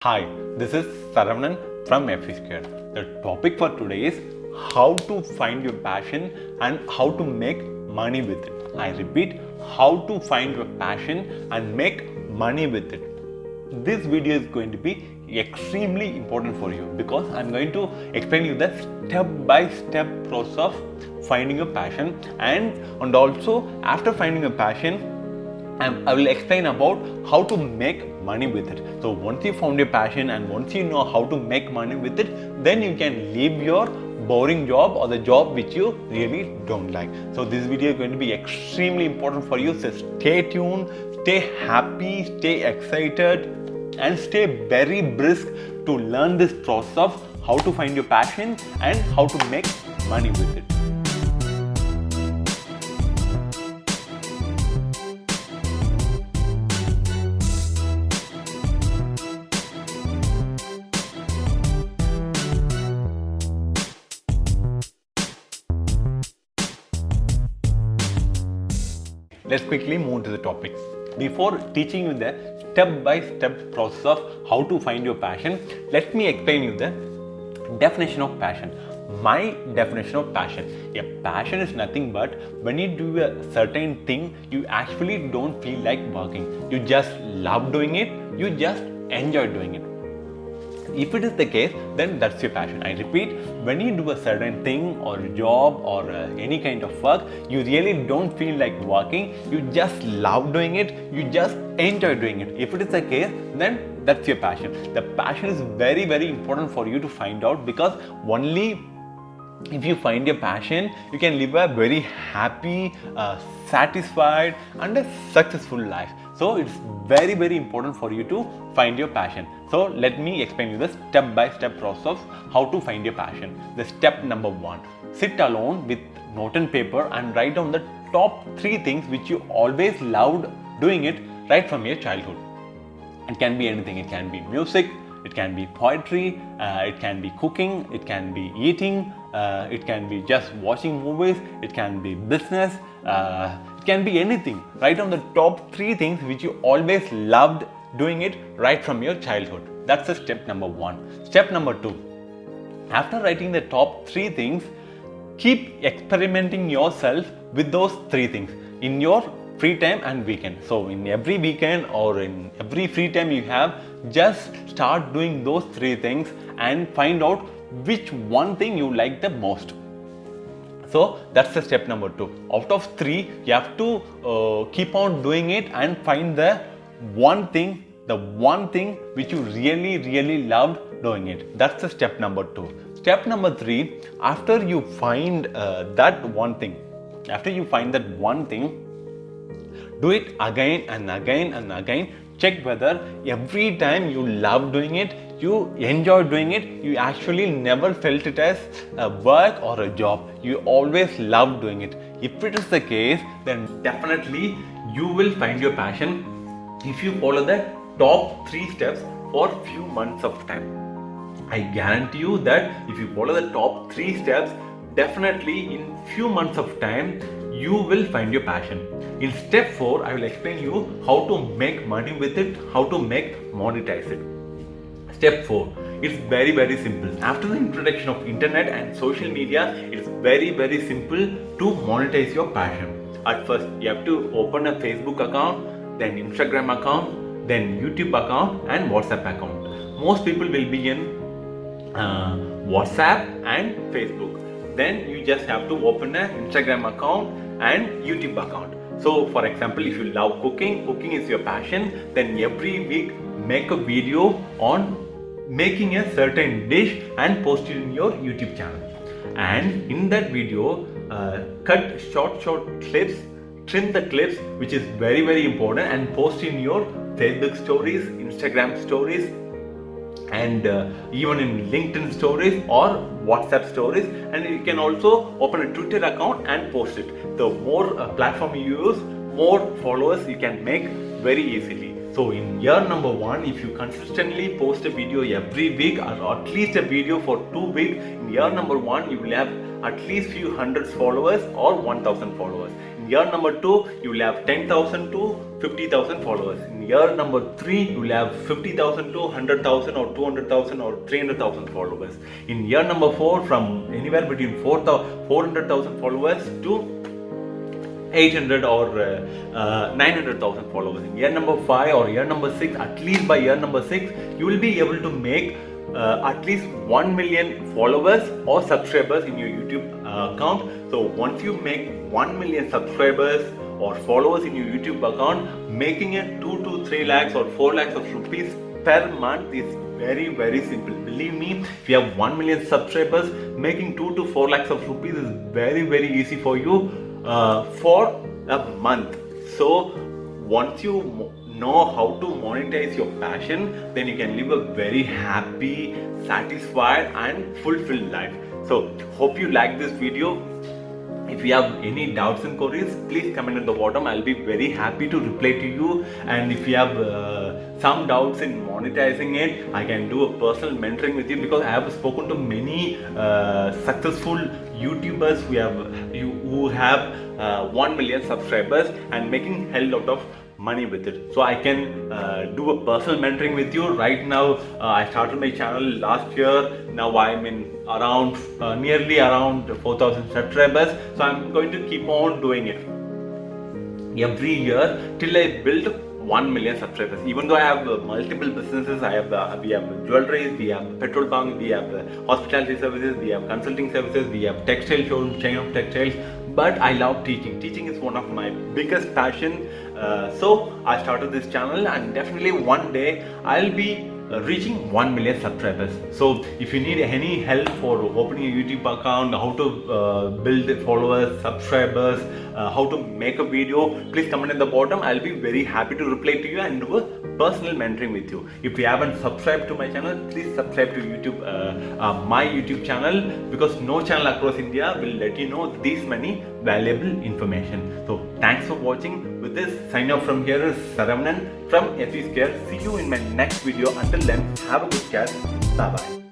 Hi, this is Saravanan from FESQUARE. The topic for today is how to find your passion and how to make money with it. I repeat, how to find your passion and make money with it. This video is going to be extremely important for you because I'm going to explain you the step-by-step process of finding your passion and also after finding your passion I will explain about how to make money with it. So once you found your passion and once you know how to make money with it, then you can leave your boring job or the job which you really don't like. So this video is going to be extremely important for you. So stay tuned, stay happy, stay excited and stay very brisk to learn this process of how to find your passion and how to make money with it. Let's quickly move to the topic. Before teaching you the step-by-step process of how to find your passion, let me explain you the definition of passion. My definition of passion. A passion is nothing but when you do a certain thing, you actually don't feel like working. You just love doing it, you just enjoy doing it. If it is the case, then that's your passion. I repeat, when you do a certain thing or job or any kind of work, you really don't feel like working, you just love doing it, you just enjoy doing it. If it is the case, then that's your passion. The passion is very, very important for you to find out because only if you find your passion, you can live a very happy, satisfied and a successful life. So it's very, very important for you to find your passion. So let me explain you the step-by-step process of how to find your passion. The step number 1, sit alone with note and paper and write down the top 3 things which you always loved doing it right from your childhood. It can be anything. It can be music, it can be poetry, it can be cooking, it can be eating, it can be just watching movies, it can be business, it can be anything. Write down the top 3 things which you always loved doing it right from your childhood. That's the step number 1. Step number 2. After writing the top 3 things, keep experimenting yourself with those 3 things in your free time and weekend. So in every weekend or in every free time you have, just start doing those 3 things and find out which one thing you like the most. So that's the step number 2. Out of 3, you have to keep on doing it and find the one thing which you really loved doing it. That's the step number 2. Step number 3, after you find that one thing, do it again and again and again. Check whether every time you love doing it, you enjoy doing it, you actually never felt it as a work or a job. You always love doing it. If it is the case, then definitely you will find your passion if you follow the top 3 steps for few months of time. I guarantee you that if you follow the top 3 steps, definitely in few months of time, you will find your passion. In step 4, I will explain you how to make money with it, how to monetize it. Step 4, it's very, very simple. After the introduction of internet and social media, it's very, very simple to monetize your passion. At first, you have to open a Facebook account, then Instagram account, then YouTube account and WhatsApp account. Most people will be in WhatsApp and Facebook. Then you just have to open an Instagram account and YouTube account. So for example, if you love cooking is your passion, then every week make a video on making a certain dish and post it in your YouTube channel. And in that video, cut short clips, trim the clips which is very, very important and post in your Facebook stories, Instagram stories and even in LinkedIn stories or WhatsApp stories, and you can also open a Twitter account and post it. The more platform you use, more followers you can make very easily. So in year number 1, if you consistently post a video every week or at least a video for 2 weeks, in year number 1 you will have at least few hundreds followers or 1000 followers. In year number 2, you will have 10,000 to 50,000 followers. In year number 3 you will have 50,000 to 100,000 or 200,000 or 300,000 followers. In year number 4, from anywhere between 400,000 followers to 800 or 900,000 followers. In year number 5 or year number 6, at least by year number 6, you will be able to make at least 1 million followers or subscribers in your YouTube account. So once you make 1 million subscribers or followers in your YouTube account, making it 2 to 3 lakhs or 4 lakhs of rupees per month is very simple. Believe me, if you have 1 million subscribers, making 2 to 4 lakhs of rupees is very easy for you for a month. So once you know how to monetize your passion, then you can live a very happy, satisfied and fulfilled life. So hope you like this video. If you have any doubts and queries, please comment at the bottom. I'll be very happy to reply to you. And if you have some doubts in monetizing it, I can do a personal mentoring with you, because I have spoken to many successful YouTubers who have 1 million subscribers and making hell out of money with it. So I can do a personal mentoring with you. Right now I started my channel last year. Now I'm in around nearly around 4,000 subscribers. So I'm going to keep on doing it every year till I build 1 million subscribers. Even though I have multiple businesses, we have jewelry, we have petrol bunk, we have hospitality services, we have consulting services, we have textile showroom, chain of textiles. But I love teaching. Teaching is one of my biggest passion. So I started this channel, and definitely one day I'll be reaching 1 million subscribers. So if you need any help for opening a YouTube account, how to build followers, subscribers, how to make a video, please comment at the bottom. I'll be very happy to reply to you and do a personal mentoring with you. If you haven't subscribed to my channel, please subscribe to YouTube, my YouTube channel, because no channel across India will let you know this many valuable information. So thanks for watching. With this, sign off from here is Saravanan from FESQUARE. See you in my next video. Until then, have a good care. Bye bye.